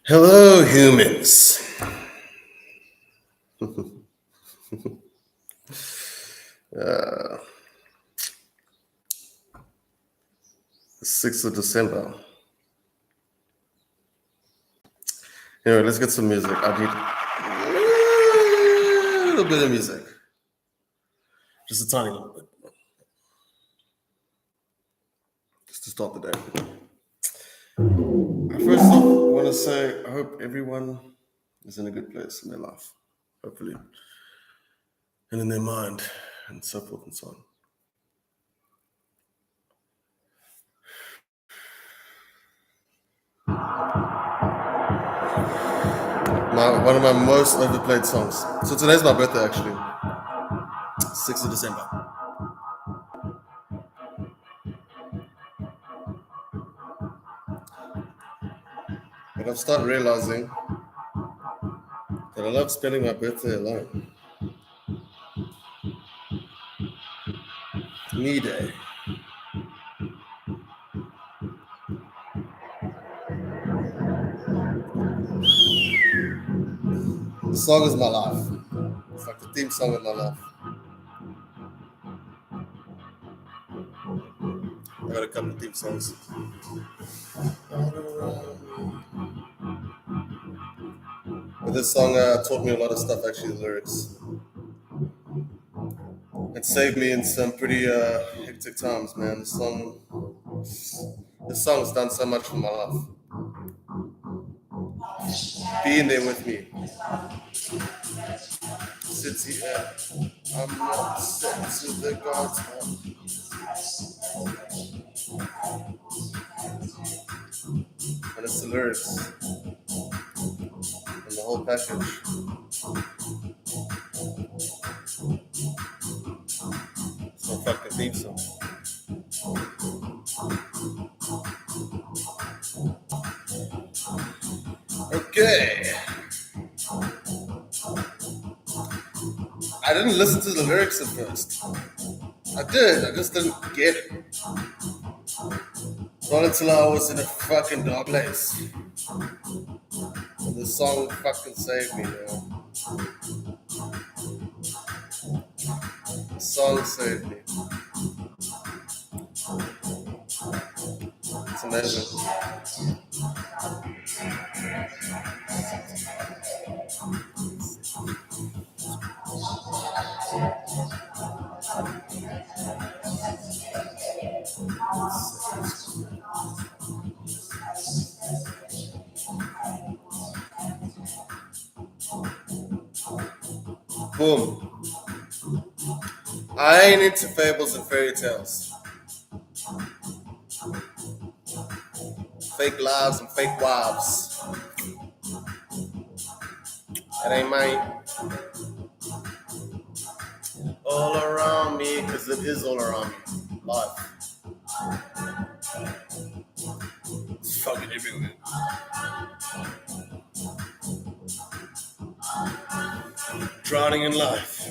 Hello, humans. uh, 6th of December. Anyway, let's get some music. I need a little bit of music. Just a tiny little bit. Just to start the day. First off, I want to say I hope everyone is in a good place in their life. Hopefully. And in their mind, and so forth and so on. One of my most overplayed songs. So today's my birthday, actually. 6th of December. But I've started realizing that I love spending my birthday alone. Me day. The song is my life. It's like the theme song of my life. I got a couple of theme songs. But this song taught me a lot of stuff, actually, the lyrics. It saved me in some pretty hectic times, man. This song's done so much for my life. Being there with me. Sits here. I'm not set to the God's hand. And it's the lyrics. And the whole package. It's my fucking theme song. Okay. I didn't listen to the lyrics at first. I did, I just didn't get it. Not until I was in a fucking dark place. And the song fucking saved me, man. The song saved me. It's amazing. Boom. I ain't into fables and fairy tales. Fake lives and fake wives. That ain't mine. All around me, because it is all around me. Life. It's fucking everywhere. Drowning in life.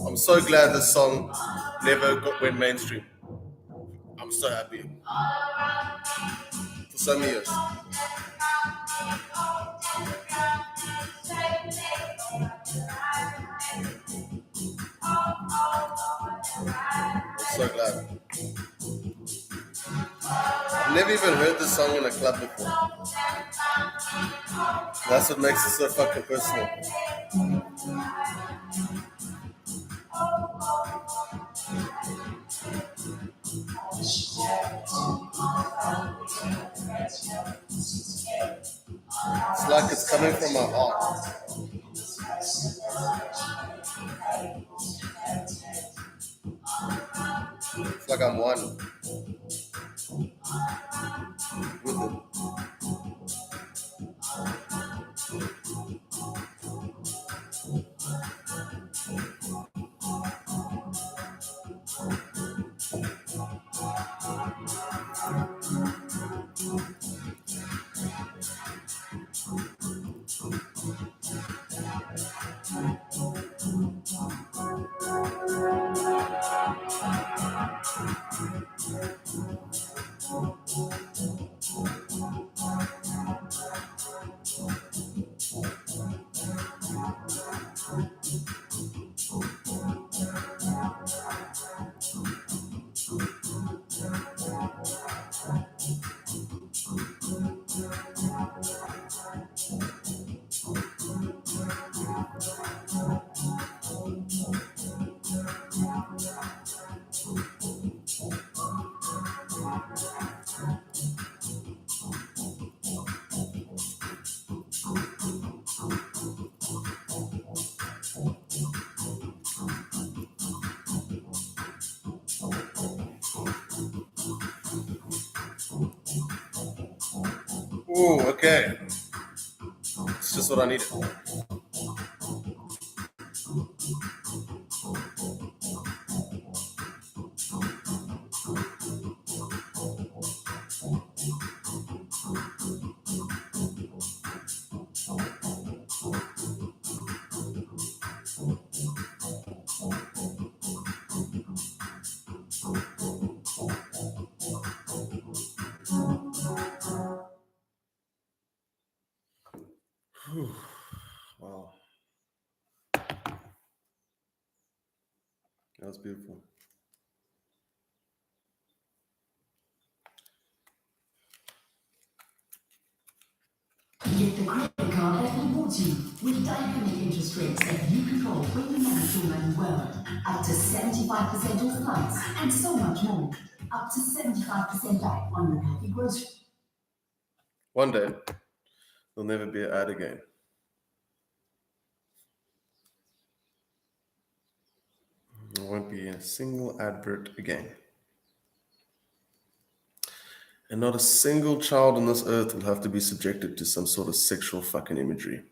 I'm so glad this song never went mainstream. I'm so happy. For so many years. I'm so glad. I'm never even heard this song in a club before. That's what makes it so fucking personal. It's like it's coming from my heart. It's like I'm one with it. Ooh, okay. It's just what I needed. Whew. Wow. That was beautiful. Get the credit card that rewards you with dynamic interest rates that you control when you manage your money well. Up to 75% off flights and so much more. Up to 75% back on your happy grocery. One day, there'll never be an ad again. There won't be a single advert again. And not a single child on this earth will have to be subjected to some sort of sexual fucking imagery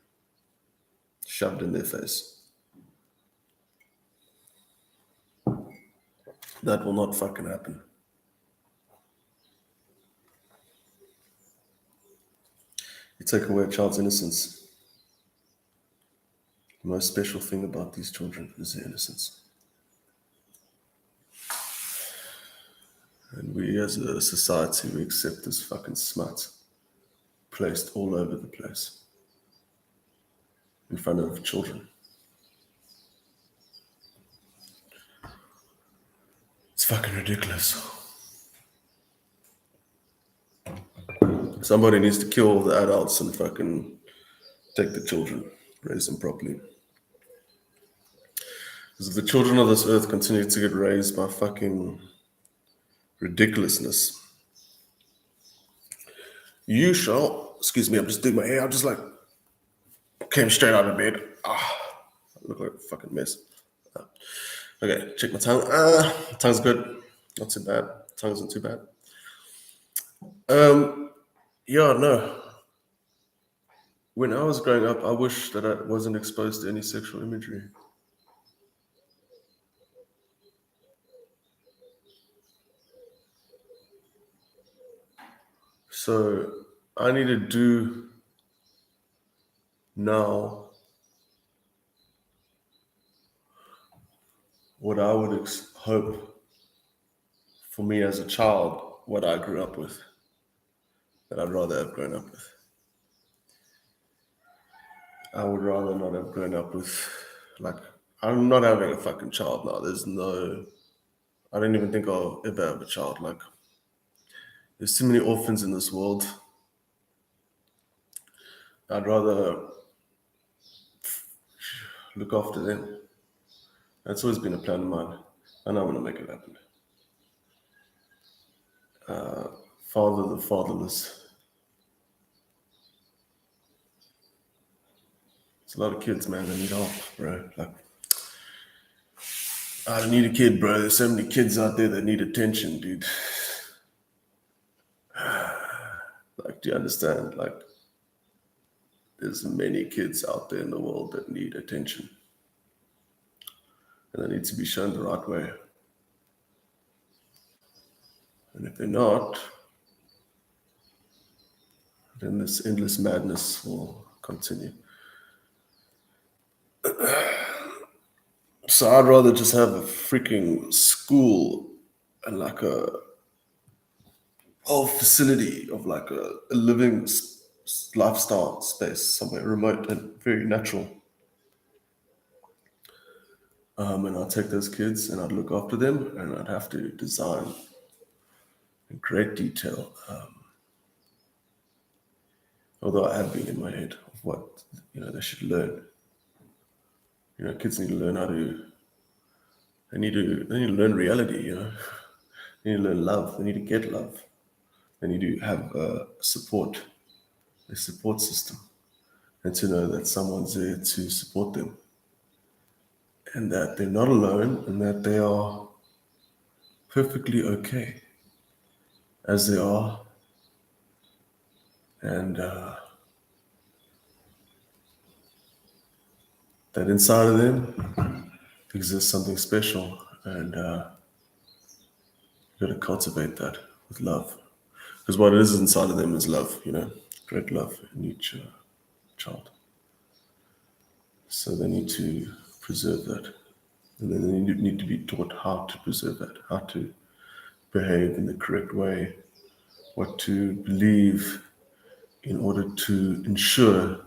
shoved in their face. That will not fucking happen. You take away a child's innocence. The most special thing about these children is their innocence. And we as a society, we accept this fucking smut placed all over the place in front of children. It's fucking ridiculous. Somebody needs to kill the adults and fucking take the children, raise them properly. Because if the children of this earth continue to get raised by fucking ridiculousness, you shall, excuse me, I'm just doing my hair, I'm just like, came straight out of bed. I look like a fucking mess. Okay, check my tongue. Tongue's good, not too bad. Tongue isn't too bad. Yeah, no. When I was growing up, I wish that I wasn't exposed to any sexual imagery. So I need to do now what I would hope for me as a child, what I grew up with, that I'd rather have grown up with. I would rather not have grown up with, like, I'm not having a fucking child now. I don't even think I'll ever have a child. Like, There's too many orphans in this world. I'd rather look after them. That's always been a plan of mine, and I want to make it happen. Father the fatherless. It's a lot of kids, man, that need help, bro. Like, I don't need a kid, bro. There's so many kids out there that need attention, dude. Like, do you understand? Like, there's many kids out there in the world that need attention. And they need to be shown the right way. And if they're not, then this endless madness will continue. So I'd rather just have a freaking school and like a whole facility of like a living lifestyle space somewhere remote and very natural. And I'd take those kids and I'd look after them, and I'd have to design in great detail. Although I have been in my head of what they should learn. Kids need to learn how to. They need to learn reality. They need to learn love. They need to get love. They need to have a support system, and to know that someone's there to support them, and that they're not alone, and that they are perfectly okay as they are, and that inside of them exists something special, and you got to cultivate that with love, because what is inside of them is love, great love in each child. So they need to preserve that, and then they need to be taught how to preserve that, how to behave in the correct way, what to believe in order to ensure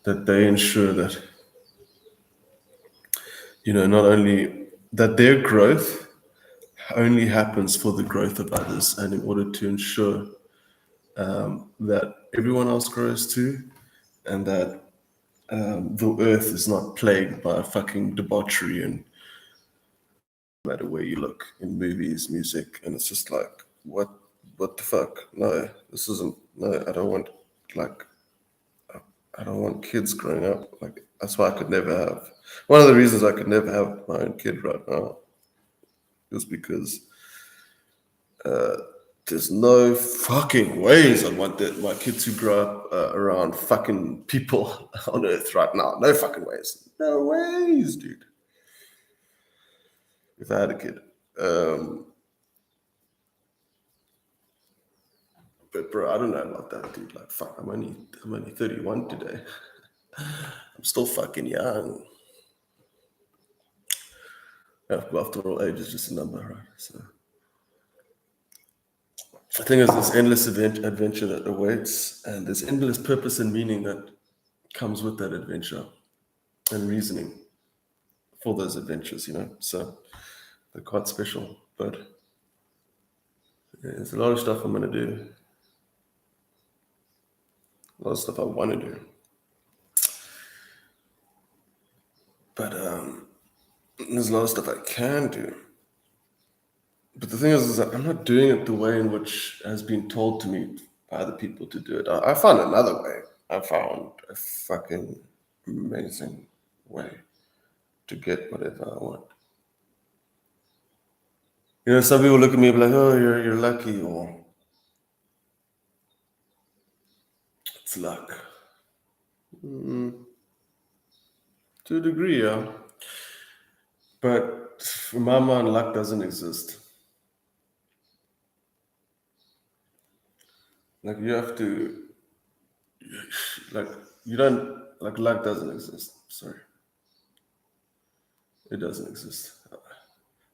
that they ensure that, not only that their growth only happens for the growth of others, and in order to ensure that everyone else grows too, and that the earth is not plagued by fucking debauchery and no matter where you look in movies, music, and it's just like, what the fuck? No, this isn't. No, I don't want kids growing up. Like, that's why I could never have. One of the reasons I could never have my own kid right now is because there's no fucking ways I want my kid to grow up around fucking people on earth right now. No fucking ways. No ways, dude. If I had a kid. But bro, I don't know about that, dude. Like, fuck, I'm only 31 today. I'm still fucking young. After all, age is just a number, right? So I think there's this endless adventure that awaits, and there's endless purpose and meaning that comes with that adventure, and reasoning for those adventures, So they're quite special, but there's a lot of stuff I'm gonna do. A lot of stuff I want to do. But there's a lot of stuff I can do. But the thing is that I'm not doing it the way in which has been told to me by other people to do it. I found another way. I found a fucking amazing way to get whatever I want. Some people look at me and be like, oh, you're lucky, or it's luck. To a degree, yeah. But for my mind, luck doesn't exist. Like, you have to, like, you don't, like, luck doesn't exist. Sorry. It doesn't exist.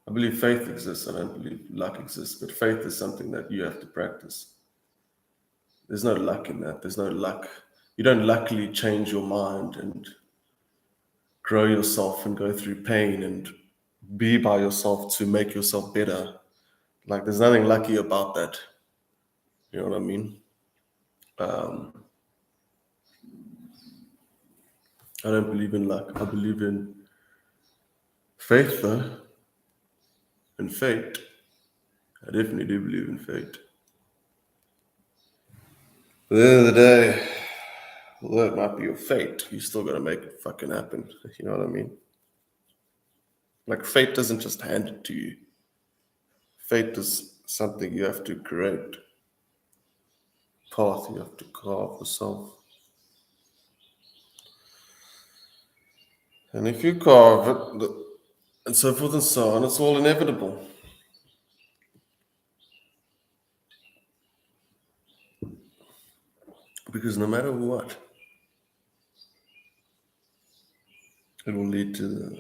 I believe faith exists. I don't believe luck exists. But faith is something that you have to practice. There's no luck in that. There's no luck. You don't luckily change your mind and grow yourself and go through pain and be by yourself to make yourself better. Like, there's nothing lucky about that. You know what I mean? I don't believe in luck. I believe in faith, though, and fate. I definitely do believe in fate. But at the end of the day, although it might be your fate, you still gotta make it fucking happen. You know what I mean? Like, fate doesn't just hand it to you. Fate is something you have to create. Path you have to carve yourself. And if you carve it, and so forth and so on, it's all inevitable. Because no matter what, it will lead to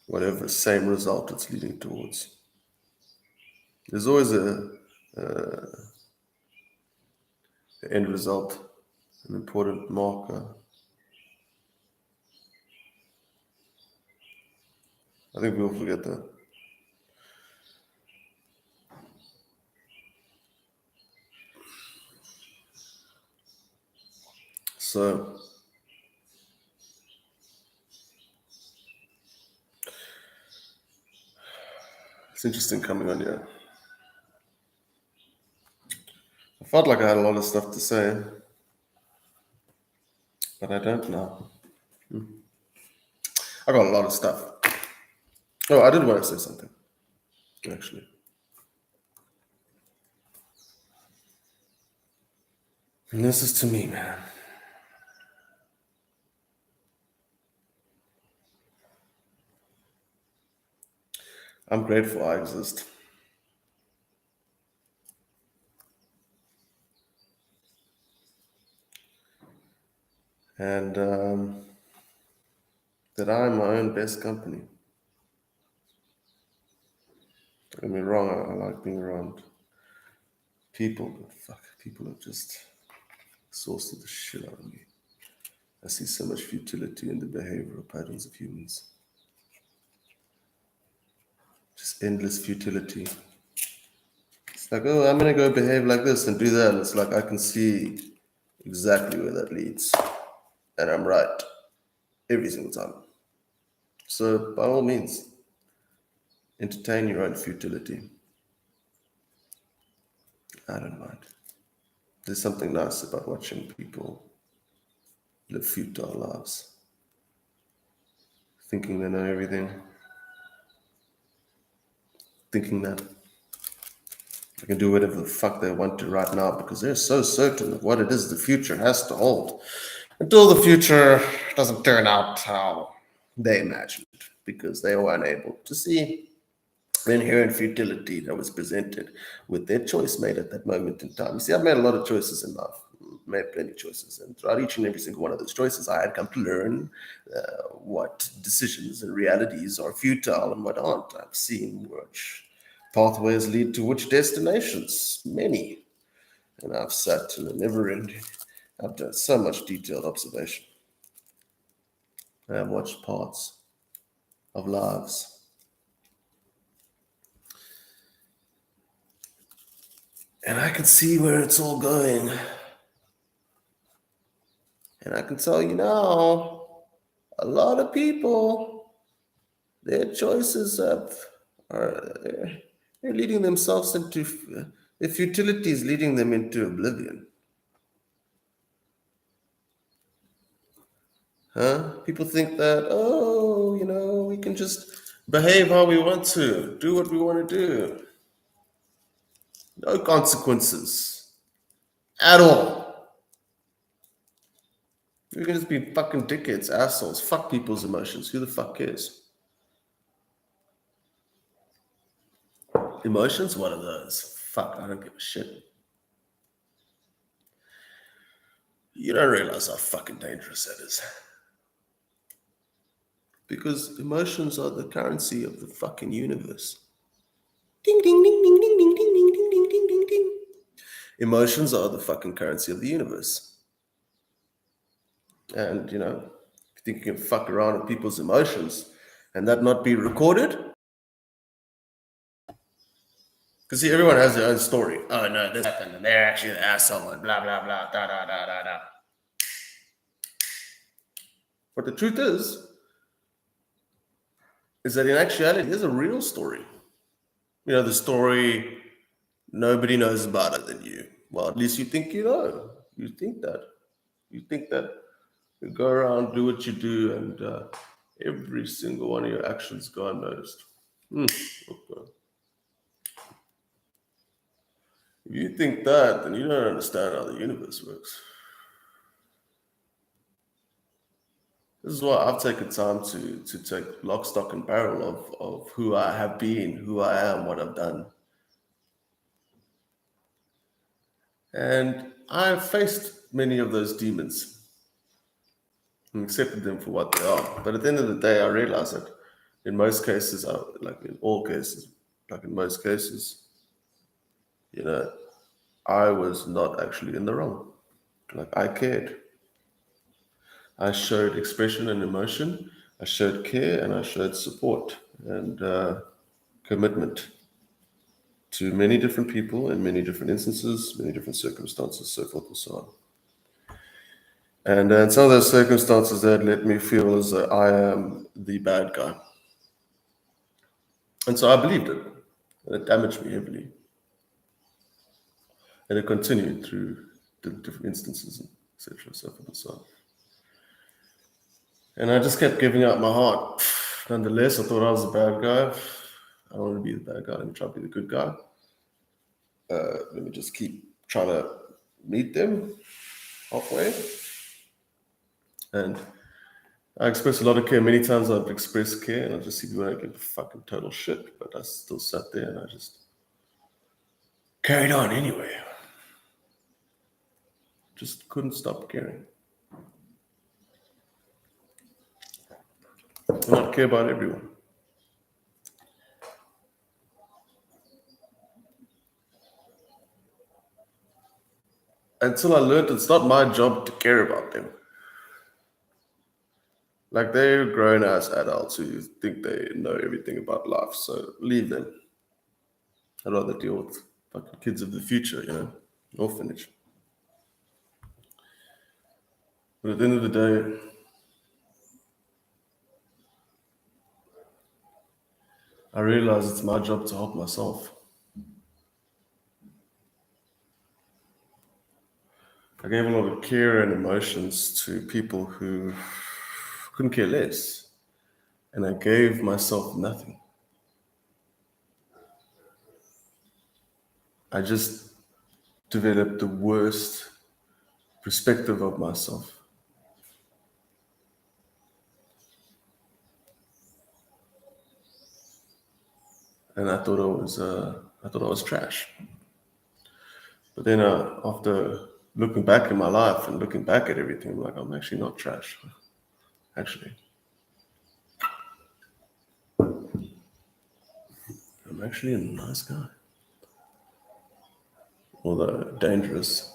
whatever same result it's leading towards. There's always a end result, an important marker. I think people forget that. So it's interesting coming on here. I felt like I had a lot of stuff to say, but I don't now. I got a lot of stuff. Oh, I did want to say something, actually. And this is to me, man. I'm grateful I exist. And that I'm my own best company. Don't get me wrong, I like being around people, but fuck, people have just exhausted the shit out of me. I see so much futility in the behavioral patterns of humans. Just endless futility. It's like, oh, I'm gonna go behave like this and do that. And it's like I can see exactly where that leads. And I'm right every single time. So by all means, entertain your own futility. I don't mind. There's something nice about watching people live futile lives, thinking they know everything, thinking that they can do whatever the fuck they want to right now because they're so certain of what it is the future has to hold until the future doesn't turn out how they imagined because they were unable to see the inherent futility that was presented with their choice made at that moment in time. You see, I've made a lot of choices in life, made plenty of choices, and throughout each and every single one of those choices, I had come to learn what decisions and realities are futile and what aren't. I've seen which pathways lead to which destinations, many, and I've sat in a never-ending. I've done so much detailed observation. I have watched parts of lives. And I can see where it's all going. And I can tell you now, a lot of people, their choices they're leading themselves into, their futility is leading them into oblivion. People think that, oh, we can just behave how we want to, do what we want to do. No consequences at all. We can just be fucking dickheads, assholes, fuck people's emotions. Who the fuck cares? Emotions? What are those? Fuck, I don't give a shit. You don't realize how fucking dangerous that is. Because emotions are the currency of the fucking universe. Ding, ding, ding, ding, ding, ding, ding, ding, ding, ding, ding, ding, ding. Emotions are the fucking currency of the universe. And, if you think you can fuck around with people's emotions and that not be recorded, Because see, everyone has their own story. Oh no, this happened, and they're actually the asshole, and blah blah blah, da da da da da. But the truth is that in actuality, there's a real story. You know, the story nobody knows about it than you. Well, at least you think you know. You think that. You think that you go around, do what you do, and every single one of your actions go unnoticed. Okay. If you think that, then you don't understand how the universe works. This is why I've taken time to take lock, stock, and barrel of who I have been, who I am, what I've done. And I've faced many of those demons and accepted them for what they are. But at the end of the day, I realized that in most cases, like in all cases, like in most cases, you know, I was not actually in the wrong. Like I cared. I showed expression and emotion. I showed care and I showed support and commitment to many different people in many different instances, many different circumstances, so forth and so on. And in some of those circumstances that let me feel as though I am the bad guy. And so I believed it. And it damaged me heavily. And it continued through the different instances, etc., so forth and so on. And I just kept giving out my heart. Nonetheless, I thought I was the bad guy. I don't want to be the bad guy. Let me try to be the good guy. Let me just keep trying to meet them halfway. And I expressed a lot of care. Many times I've expressed care and I just see people don't give a fucking total shit. But I still sat there and I just carried on anyway. Just couldn't stop caring. And I care about everyone. Until I learned it's not my job to care about them. Like they're grown ass adults who think they know everything about life, so leave them. I'd rather deal with fucking kids of the future, you know, orphanage. But at the end of the day, I realize it's my job to help myself. I gave a lot of care and emotions to people who couldn't care less, and I gave myself nothing. I just developed the worst perspective of myself. And I thought I was trash. But then after looking back in my life and looking back at everything, I'm like, I'm actually not trash. Actually, I'm actually a nice guy. Although dangerous,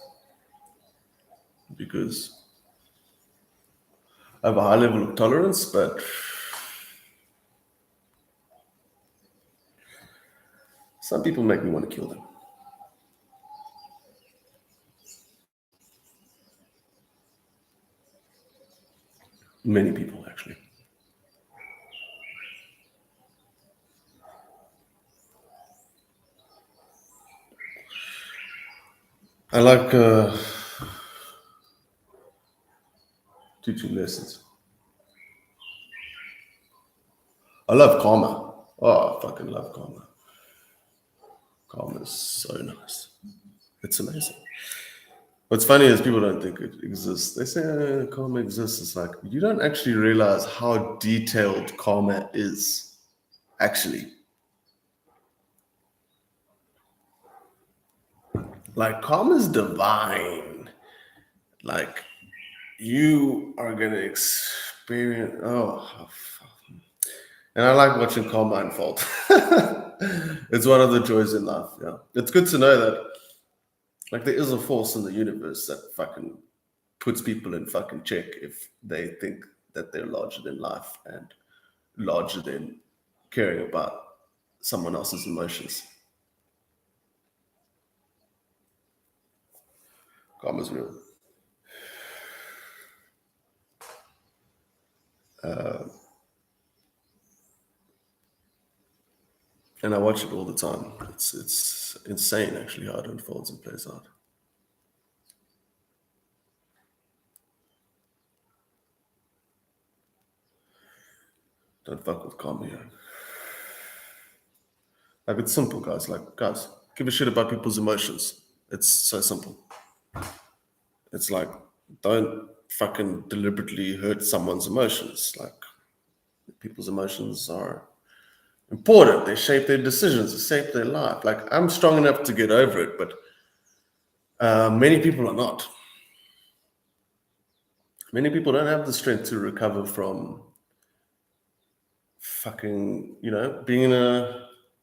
because I have a high level of tolerance, but some people make me want to kill them. Many people, actually. I like teaching lessons. I love karma. Oh, I fucking love karma. Karma is so nice. It's amazing. What's funny is people don't think it exists. They say karma exists. It's like, you don't actually realize how detailed karma is, actually. Like, karma is divine. Like, you are going to experience, and I like watching karma unfold. It's one of the joys in life, yeah. It's good to know that, like, there is a force in the universe that fucking puts people in fucking check if they think that they're larger than life and larger than caring about someone else's emotions. Karma's real. And I watch it all the time. It's insane, actually, how it unfolds and plays out. Don't fuck with karma, yeah. Like, it's simple, guys. Like, guys, give a shit about people's emotions. It's so simple. It's like, don't fucking deliberately hurt someone's emotions. Like, people's emotions are important. They shape their decisions, they shape their life. Like, I'm strong enough to get over it, but many people are not. Many people don't have the strength to recover from fucking, being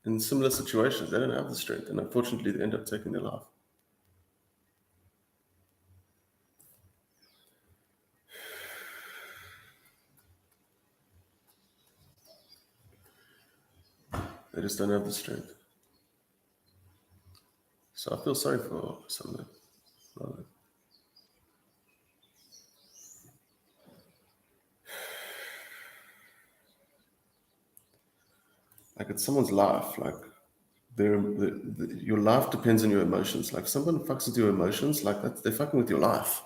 in similar situations. They don't have the strength, and unfortunately, they end up taking their life. They just don't have the strength. So I feel sorry for some of them. Like, it's someone's life. Like, your life depends on your emotions. Like, if someone fucks with your emotions, like they're fucking with your life.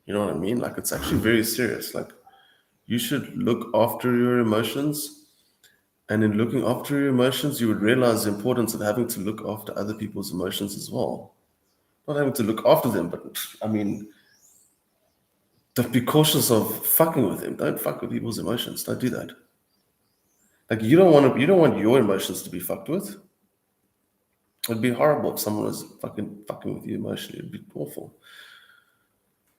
You know what I mean? Like, it's actually very serious. Like, you should look after your emotions. And in looking after your emotions, you would realize the importance of having to look after other people's emotions as well. Not having to look after them, but I mean, don't be cautious of fucking with them. Don't fuck with people's emotions. Don't do that. Like, you don't want your emotions to be fucked with. It'd be horrible if someone was fucking with you emotionally. It'd be awful.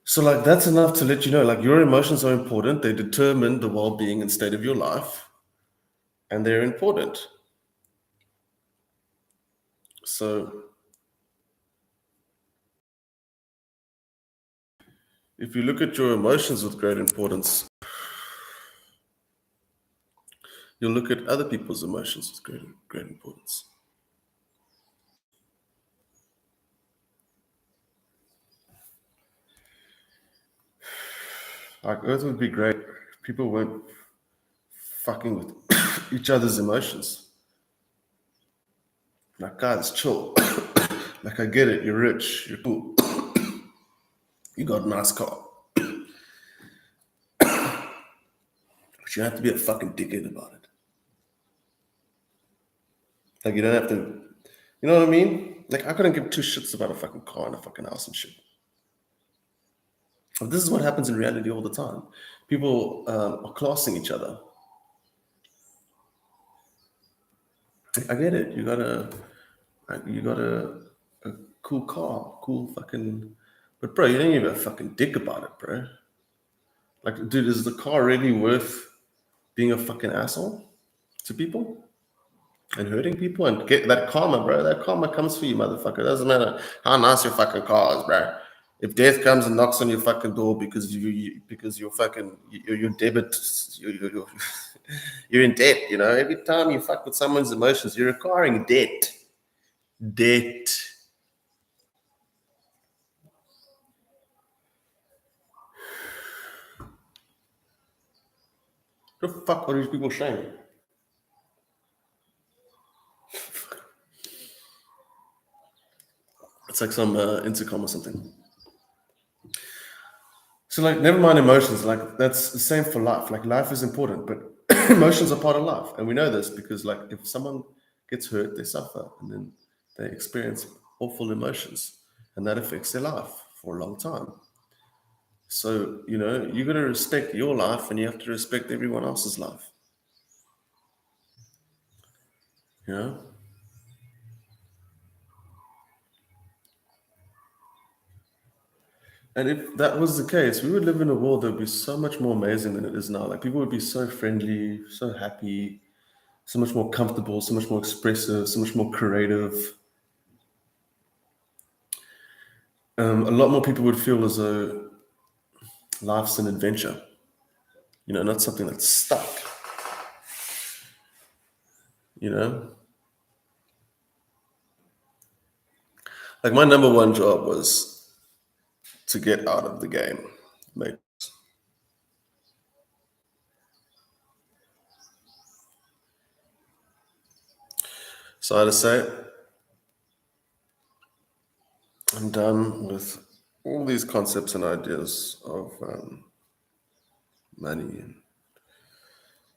So, like, that's enough to let you know, like, your emotions are important. They determine the well-being and state of your life, and they're important. So, if you look at your emotions with great importance, you'll look at other people's emotions with great importance. Like, Earth would be great if people weren't fucking with each other's emotions. Like, guys, chill. Like, I get it. You're rich. You're cool. You got a nice car. But you have to be a fucking dickhead about it. Like, you don't have to, you know what I mean? Like, I couldn't give two shits about a fucking car and a fucking house and shit. But this is what happens in reality all the time. People are classing each other. I get it. You got a cool car, cool fucking. But bro, you don't give a fucking dick about it, bro. Like, dude, is the car really worth being a fucking asshole to people and hurting people and get that karma, bro? That karma comes for you, motherfucker. It doesn't matter how nice your fucking car is, bro. If death comes and knocks on your fucking door because your fucking your debit you you're in debt, every time you fuck with someone's emotions, you're acquiring debt. Debt. What the fuck are these people saying? It's like some intercom or something. So, like, never mind emotions. Like, that's the same for life. Like, life is important, but emotions are part of life, and we know this because, like, if someone gets hurt, they suffer, and then they experience awful emotions, and that affects their life for a long time. So, you got to respect your life, and you have to respect everyone else's life. You know. And if that was the case, we would live in a world that would be so much more amazing than it is now. Like, people would be so friendly, so happy, so much more comfortable, so much more expressive, so much more creative. A lot more people would feel as though life's an adventure, not something that's stuck. Like, my number one job was to get out of the game. Mate. So I had to say, I'm done with all these concepts and ideas of money and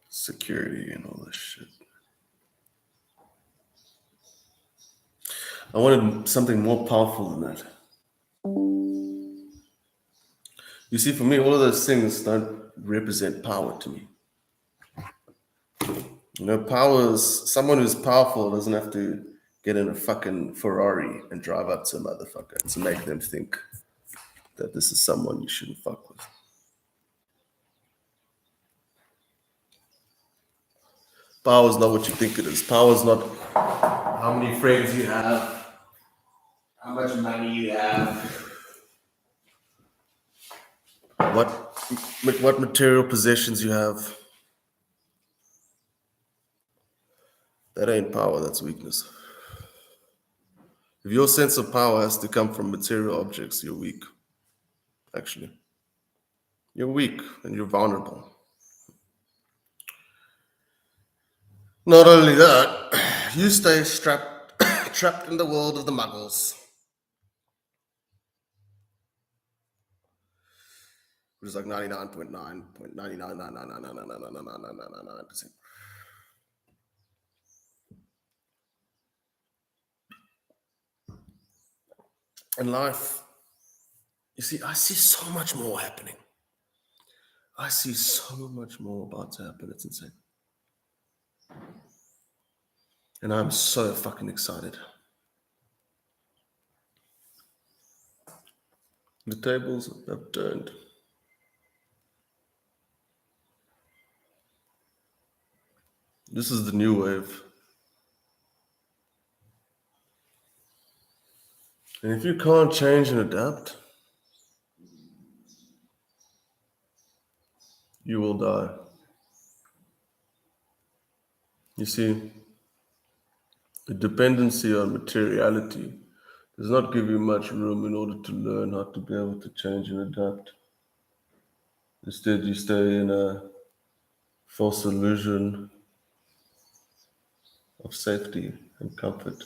security and all this shit. I wanted something more powerful than that. You see, for me, all of those things don't represent power to me. You know, power is someone who's powerful doesn't have to get in a fucking Ferrari and drive up to a motherfucker to make them think that this is someone you shouldn't fuck with. Power is not what you think it is. Power is not how many friends you have, how much money you have, what material possessions you have. That ain't power, that's weakness. If your sense of power has to come from material objects, you're weak. Actually, you're weak and you're vulnerable. Not only that, you stay trapped in the world of the muggles, which is like 99.9.99999999999999%. In life, you see, I see so much more happening. I see so much more about to happen. It's insane. And I'm so fucking excited. The tables have turned. This is the new wave. And if you can't change and adapt, you will die. You see, the dependency on materiality does not give you much room in order to learn how to be able to change and adapt. Instead, you stay in a false illusion of safety and comfort.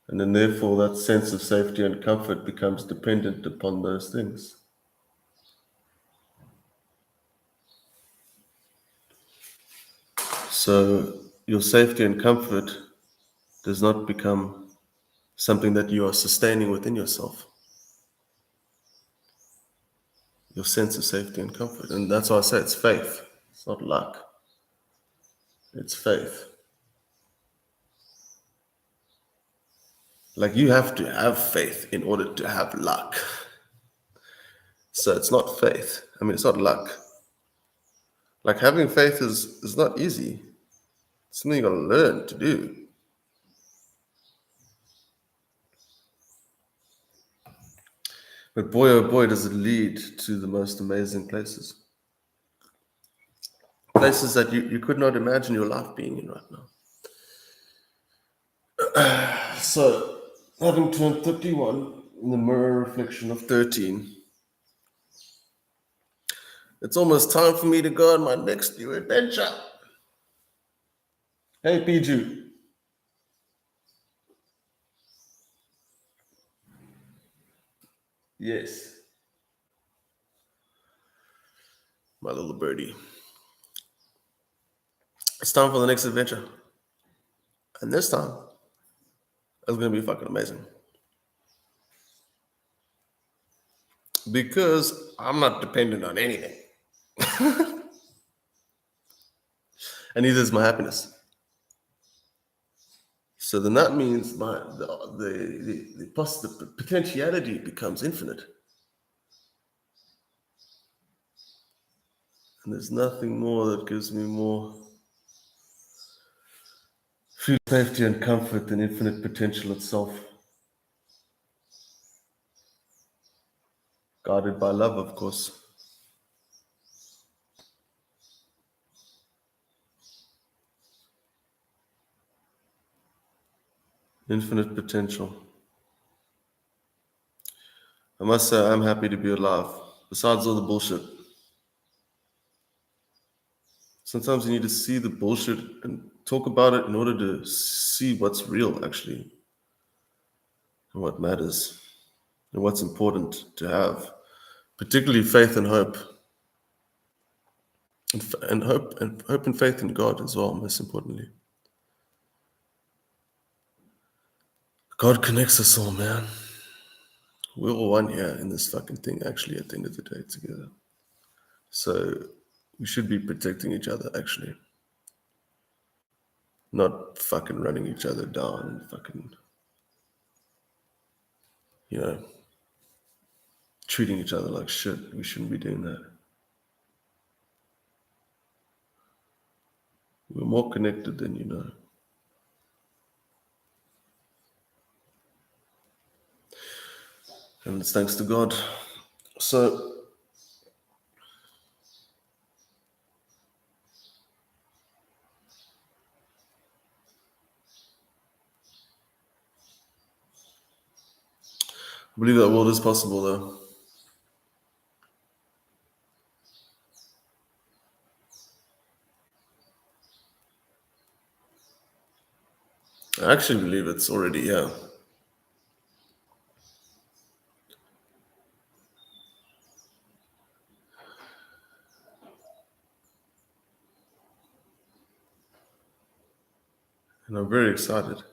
And then therefore that sense of safety and comfort becomes dependent upon those things. So your safety and comfort does not become something that you are sustaining within yourself. Your sense of safety and comfort. And that's why I say it's faith. It's not luck. It's faith. Like you have to have faith in order to have luck. So it's not faith. I mean, it's not luck. Like having faith is not easy. It's something you gotta learn to do. But boy, oh boy, does it lead to the most amazing places. Places that you could not imagine your life being in right now. So, having turned 31 in the mirror reflection of 13, it's almost time for me to go on my next new adventure. Hey, Piju. Yes. My little birdie. It's time for the next adventure. And this time, it's going to be fucking amazing. Because I'm not dependent on anything. And neither is my happiness. So then that means the potentiality becomes infinite. And there's nothing more that gives me more true safety and comfort than infinite potential itself. Guided by love, of course. Infinite potential. must say, I'm happy to be alive. Besides all the bullshit. Sometimes you need to see the bullshit and talk about it in order to see what's real, actually, and what matters, and what's important to have, particularly faith and hope. And hope and faith in God as well, most importantly. God connects us all, man. We're all one here in this fucking thing, actually, at the end of the day, together. So we should be protecting each other, actually. Not fucking running each other down and fucking, treating each other like shit. We shouldn't be doing that. We're more connected than you know. And it's thanks to God. So, I believe that world is possible, though. I actually believe it's already here. And I'm very excited.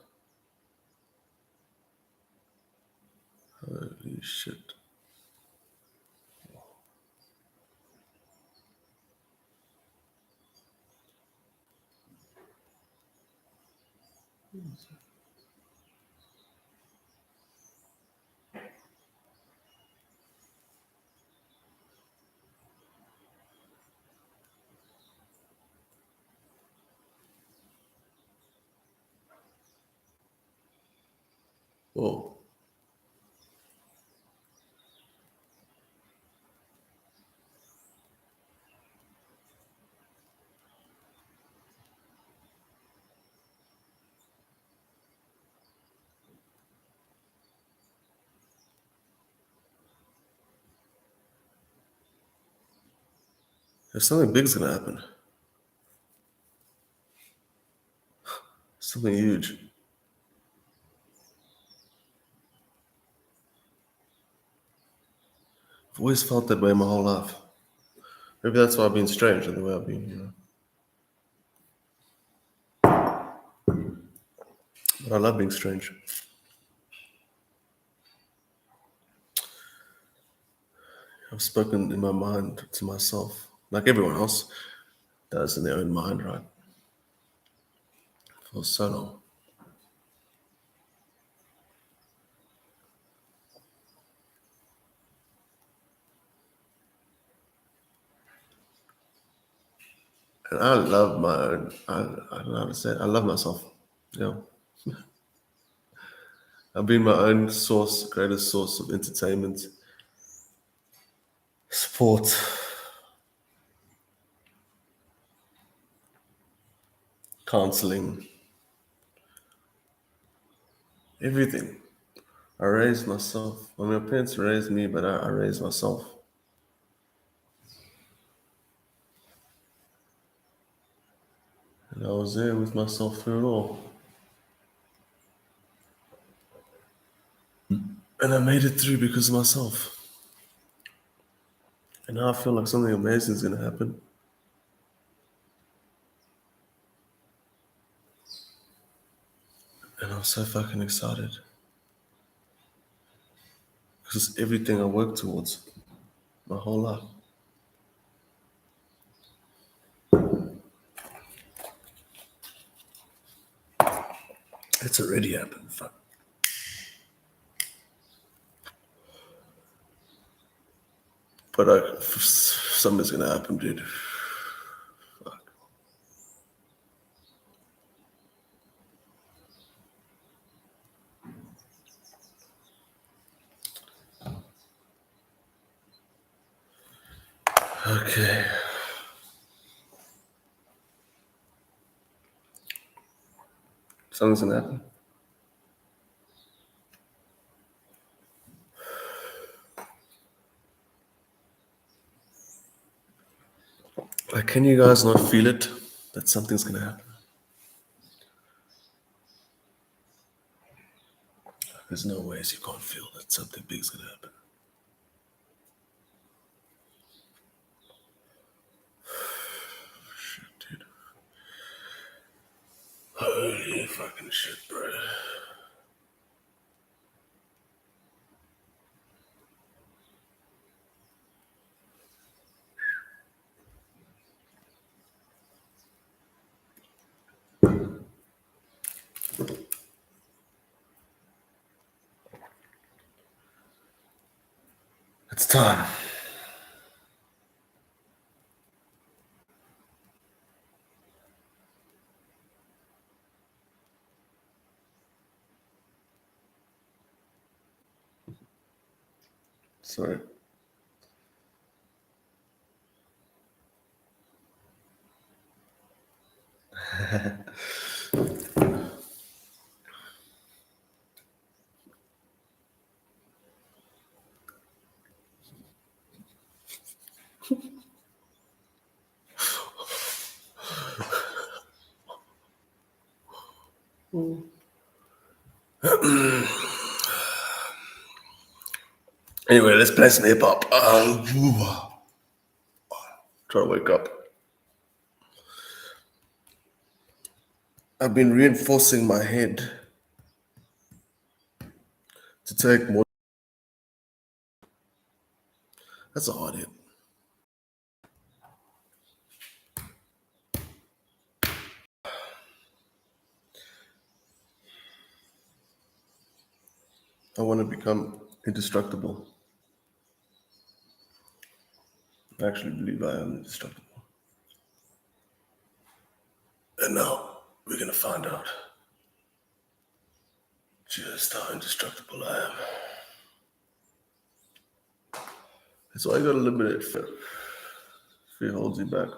Holy shit. Whoa. If something big's gonna happen. Something huge. I've always felt that way my whole life. Maybe that's why I've been strange in the way I've been, But I love being strange. I've spoken in my mind to myself, like everyone else does in their own mind, right? For so long. And I love my own, I don't know how to say it, I love myself. I've been my own greatest source of entertainment, support, counseling, everything. I raised myself. Well, my parents raised me, but I raised myself. And I was there with myself through it all. And I made it through because of myself. And now I feel like something amazing is going to happen. And I'm so fucking excited. Because it's everything I work towards my whole life. It's already happened. Fuck. But something's going to happen, dude. Fuck. Okay. Something's going to happen. Like, can you guys not feel it? That something's gonna happen. There's no ways you can't feel that something big's gonna happen. Shit, dude. Holy fucking shit, bro. It's time. Sorry. Anyway, let's play some hip hop. Try to wake up. I've been reinforcing my head to take more. That's a hard hit. I want to become indestructible. I actually believe I am indestructible. And now we're going to find out just how indestructible I am. That's why you got to eliminate fear. Fear holds you back.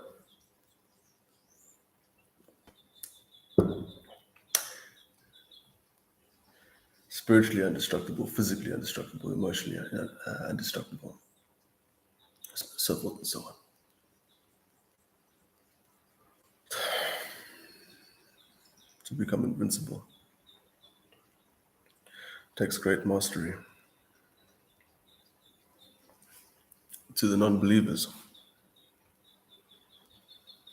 Spiritually indestructible, physically indestructible, emotionally indestructible, so forth and so on. To become invincible takes great mastery. To the non-believers,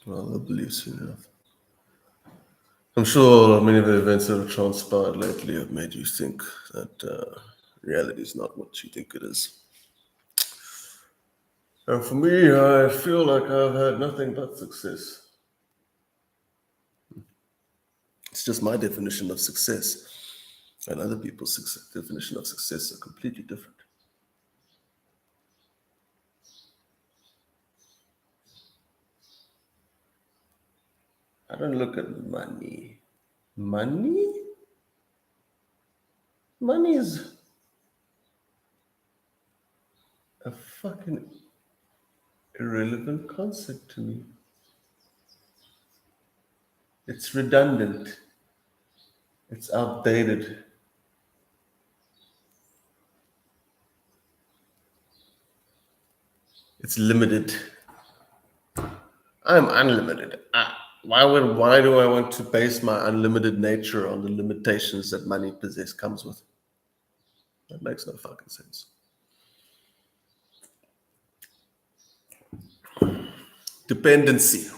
well, they'll believe soon enough. I'm sure many of the events that have transpired lately have made you think that reality is not what you think it is. And for me, I feel like I've had nothing but success. It's just my definition of success, and other people's definition of success are completely different. I don't look at money. Money? Money is a fucking irrelevant concept to me. It's redundant. It's outdated. It's limited. I'm unlimited. Why do I want to base my unlimited nature on the limitations that money comes with? That makes no fucking sense. Dependency.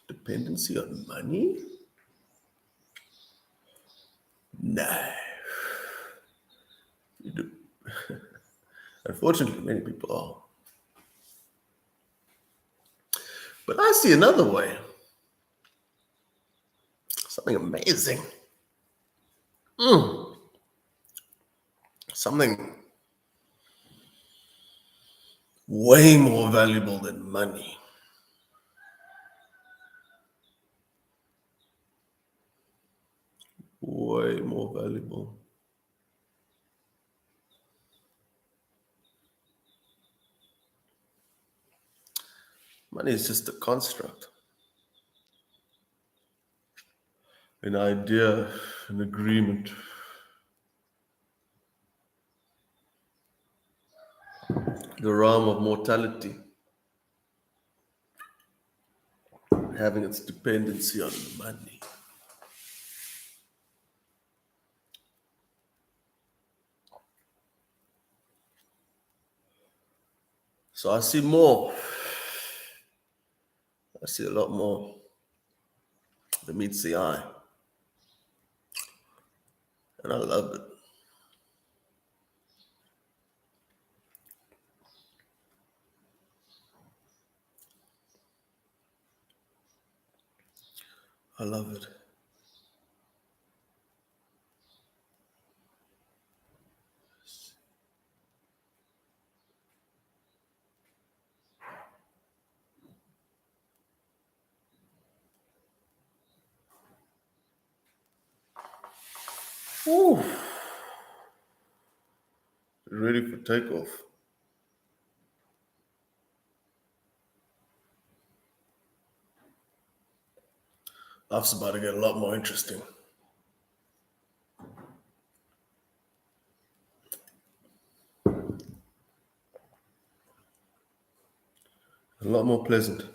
Dependency on money? No. You do. Unfortunately, many people are. But I see another way. Something amazing. Something way more valuable than money. Way more valuable. Money is just a construct, an idea, an agreement. The realm of mortality. having its dependency on money. So I see more. I see a lot more that meets the eye. And I love it. I love it. Whew. Ready for takeoff. Life's about to get a lot more interesting. A lot more pleasant.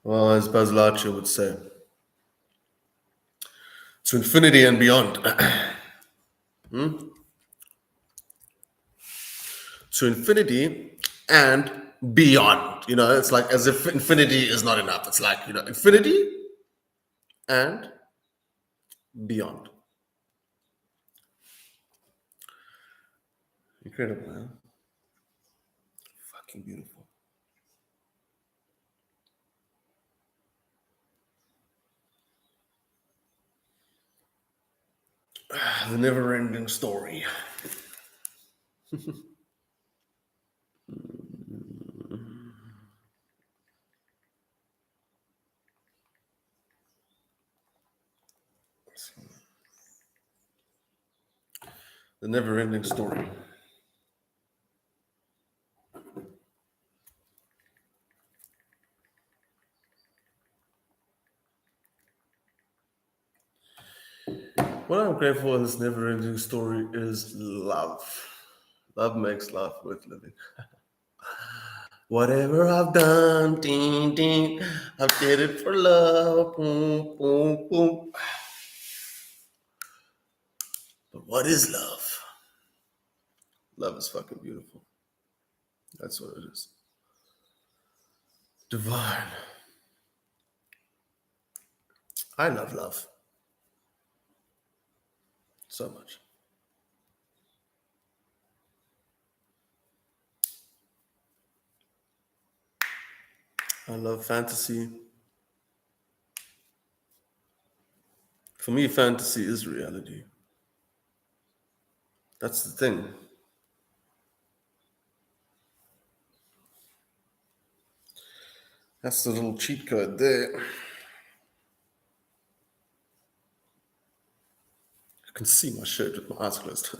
Well, as Buzz Lightyear would say, to infinity and beyond. To infinity and beyond. You know, it's like as if infinity is not enough. It's like, infinity and beyond. Incredible, man. Fucking beautiful. The never ending story. The never ending story. What I'm grateful in this never ending story is love. Love makes life worth living. Whatever I've done, ding, ding, I've did it for love, boom, boom, boom. But what is love? Love is fucking beautiful. That's what it is. Divine. I love love. So much. I love fantasy. For me, fantasy is reality. That's the thing. That's the little cheat code there. I can see my shirt with my eyes closed.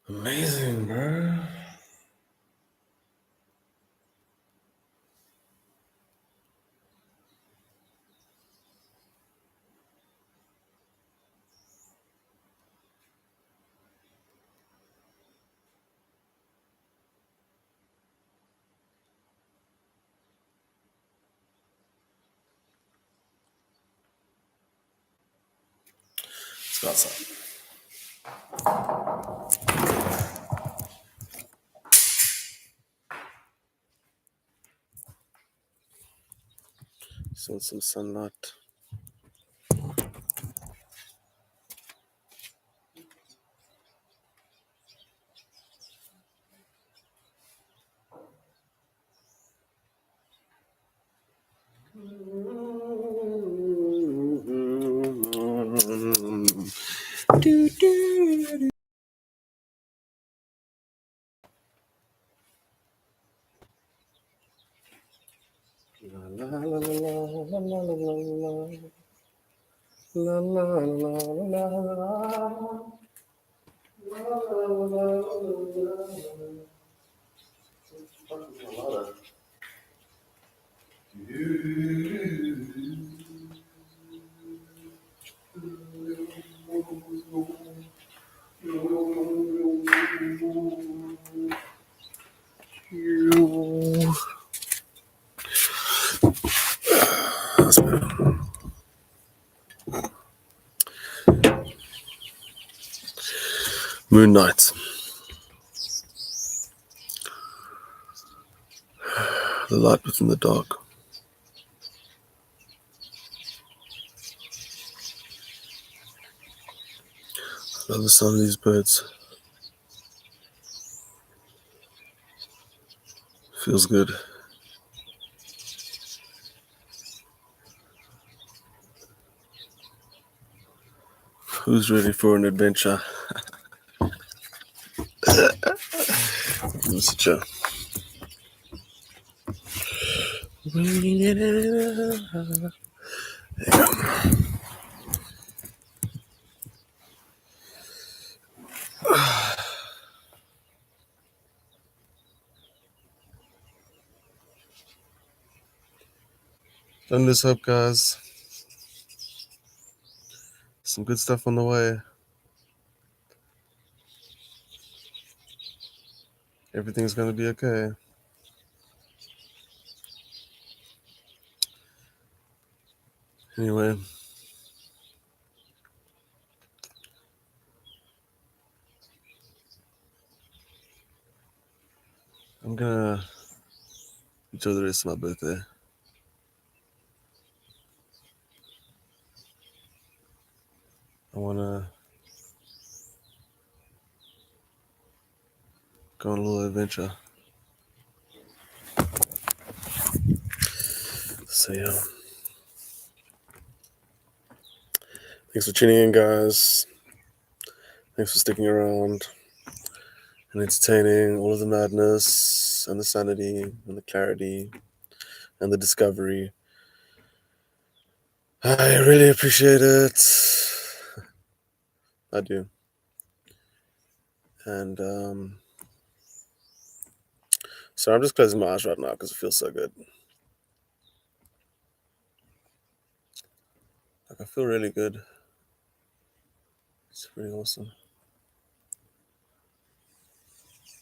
Amazing, bro. Let's go outside. So some sunlight. La la la la la la la la la la la. Moon Knight. The light within the dark. I love the sound of these birds. Feels good. Who's ready for an adventure? Mr. Don't lose hope, guys. Some good stuff on the way. Everything's gonna be okay. Anyway, I'm gonna enjoy the rest of my birthday. I wanna go on a little adventure. So yeah. Thanks for tuning in, guys. Thanks for sticking around and entertaining all of the madness and the sanity and the clarity and the discovery. I really appreciate it. I do. And so I'm just closing my eyes right now because it feels so good. Like, I feel really good. It's pretty awesome.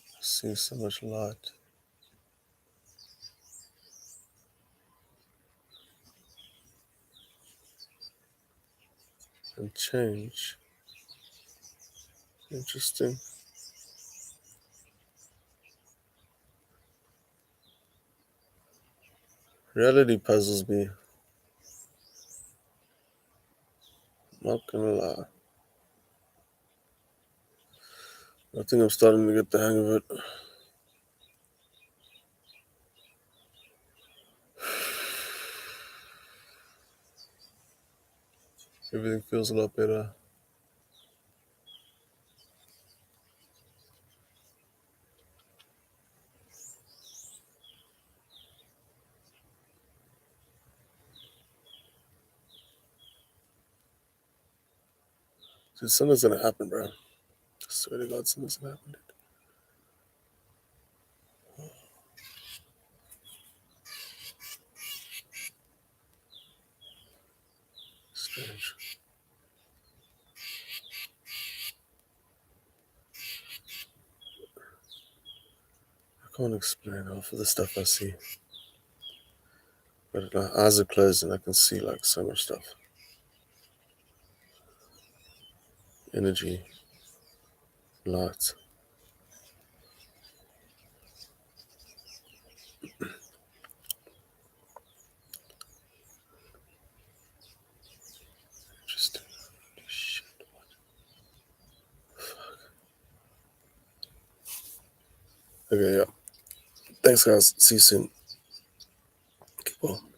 I see so much light. And change. Interesting. Reality puzzles me. Not gonna lie. I think I'm starting to get the hang of it. Everything feels a lot better. Dude, something's gonna happen, bro. I swear to God, something's gonna happen, dude. Strange. I can't explain half of the stuff I see. But my eyes are closed and I can see like so much stuff. Energy. Light. Interesting. Shit. Okay, yeah. Thanks, guys. See you soon. Keep well.